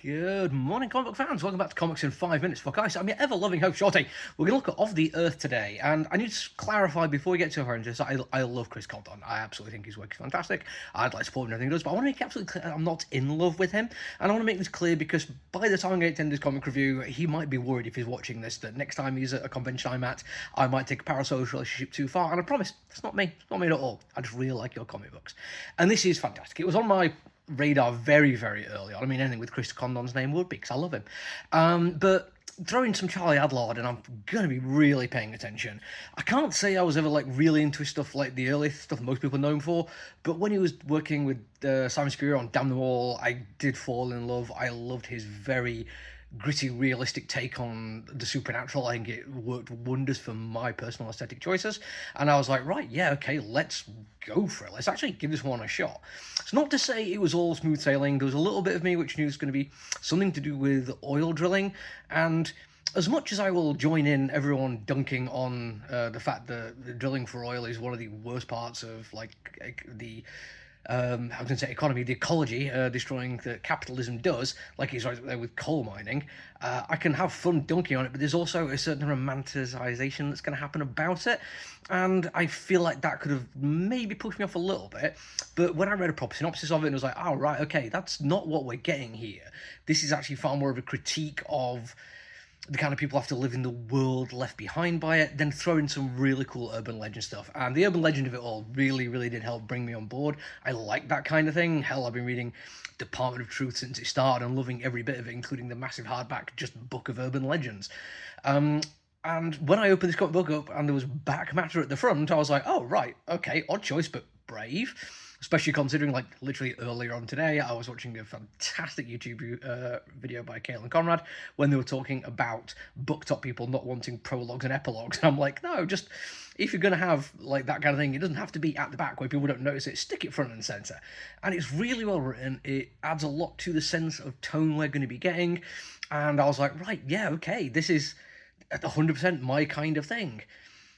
Good morning, comic book fans. Welcome back to Comics in 5 Minutes for Guys. I'm your ever-loving host, Shorty. We're going to look at Of the Earth today, and I need to clarify before we get to horrendous, I love Chris Condon. I absolutely think his work is fantastic. I'd like to support him in everything he does, but I want to make it absolutely clear I'm not in love with him, and I want to make this clear because by the time I get to end this comic review, he might be worried if he's watching this that next time he's at a convention I'm at, I might take a parasocial relationship too far, and I promise, it's not me. It's not me at all. I just really like your comic books. And this is fantastic. It was on my radar very, very early on. I mean, anything with Chris Condon's name would be, because I love him. But throw in some Charlie Adlard, and I'm going to be really paying attention. I can't say I was ever, really into his stuff, like the early stuff most people know him for, but when he was working with Simon Spurrier on Damn Them All, I did fall in love. I loved his very gritty, realistic take on the supernatural. I think it worked wonders for my personal aesthetic choices, and I was like, right, yeah, okay, let's go for it. Let's actually give this one a shot. It's not to say it was all smooth sailing. There was a little bit of me which knew it was going to be something to do with oil drilling, and as much as I will join in everyone dunking on the fact that the drilling for oil is one of the worst parts of the I was going to say economy, the ecology, destroying that capitalism does, like he's right there with coal mining, I can have fun dunking on it, but there's also a certain romanticization that's going to happen about it, and I feel like that could have maybe pushed me off a little bit, but when I read a proper synopsis of it, and I was like, oh, right, okay, that's not what we're getting here. This is actually far more of a critique of the kind of people have to live in the world left behind by it, then throw in some really cool urban legend stuff. And the urban legend of it all really, really did help bring me on board. I like that kind of thing. Hell, I've been reading Department of Truth since it started and loving every bit of it, including the massive hardback just book of urban legends. And when I opened this comic book up and there was back matter at the front, I was like, oh, right, okay, odd choice, but brave. Especially considering, literally earlier on today, I was watching a fantastic YouTube video by Cale and Conrad when they were talking about booktop people not wanting prologues and epilogues. And I'm like, no, just if you're going to have that kind of thing, it doesn't have to be at the back where people don't notice it. Stick it front and center. And it's really well written. It adds a lot to the sense of tone we're going to be getting. And I was like, right, yeah, okay, this is 100% my kind of thing.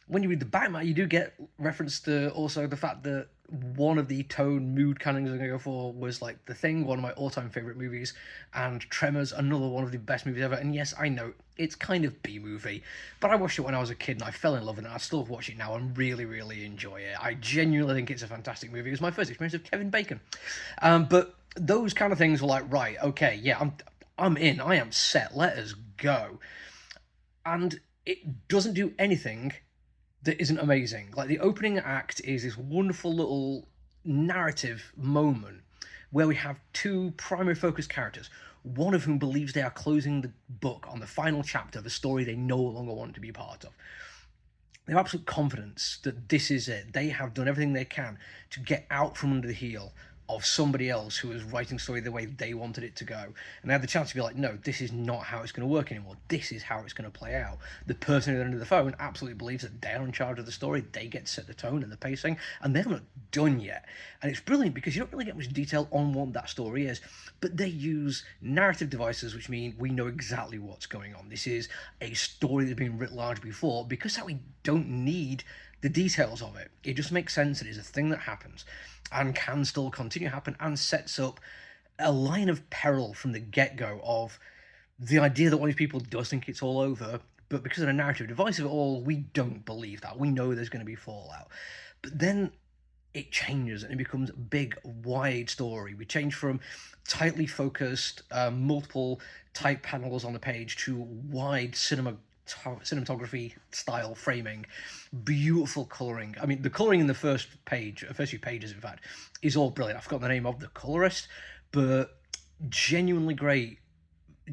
When you read the back matter, you do get reference to also the fact that one of the tone mood canons I'm going to go for was The Thing, one of my all-time favourite movies, and Tremors, another one of the best movies ever. And yes, I know, it's kind of B-movie, but I watched it when I was a kid and I fell in love with it, and I still watch it now and really, really enjoy it. I genuinely think it's a fantastic movie. It was my first experience of Kevin Bacon. But those kind of things were like, right, okay, yeah, I'm in, I am set, let us go. And it doesn't do anything that isn't amazing. The opening act is this wonderful little narrative moment where we have two primary focus characters, one of whom believes they are closing the book on the final chapter of a story they no longer want to be part of. They have absolute confidence that this is it. They have done everything they can to get out from under the heel of somebody else who was writing story the way they wanted it to go. And they had the chance to be like, no, this is not how it's going to work anymore. This is how it's going to play out. The person at the end of the phone absolutely believes that they're in charge of the story. They get to set the tone and the pacing, and they're not done yet. And it's brilliant because you don't really get much detail on what that story is, but they use narrative devices, which mean we know exactly what's going on. This is a story that's been writ large before, because that we don't need the details of it. It just makes sense that it's a thing that happens and can still continue to happen, and sets up a line of peril from the get-go of the idea that one of these people does think it's all over, but because of the narrative device of it all, we don't believe that. We know there's going to be fallout. But then it changes and it becomes a big, wide story. We change from tightly focused, multiple tight panels on the page to wide cinematography style framing, beautiful coloring. I mean, the coloring in the first few pages, in fact, is all brilliant. I forgot the name of the colorist, but genuinely great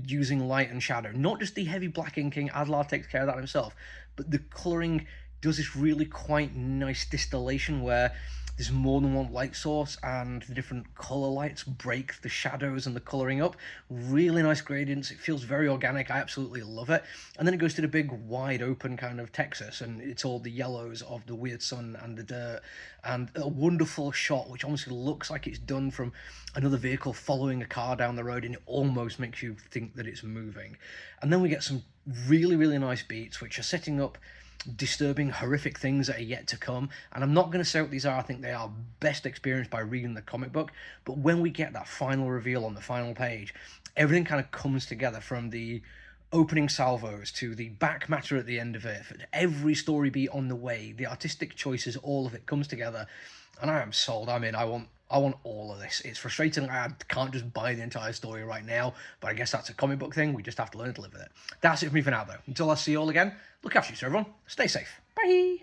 using light and shadow. Not just the heavy black inking, Adlar takes care of that himself, but the coloring does this really quite nice distillation where there's more than one light source and the different color lights break the shadows and the coloring up. Really nice gradients. It feels very organic. I absolutely love it. And then it goes to the big wide open kind of Texas, and it's all the yellows of the weird sun and the dirt, and a wonderful shot which almost looks like it's done from another vehicle following a car down the road, and it almost makes you think that it's moving. And then we get some really, really nice beats which are setting up disturbing, horrific things that are yet to come. And I'm not going to say what these are. I think they are best experienced by reading the comic book. But when we get that final reveal on the final page, everything kind of comes together, from the opening salvos to the back matter at the end of it, every story beat on the way, the artistic choices, all of it comes together, and I am sold. I mean, I want all of this. It's frustrating I can't just buy the entire story right now, but I guess that's a comic book thing. We just have to learn to live with it. That's it for me for now, though. Until I see you all again, look after you, everyone. Stay safe. Bye.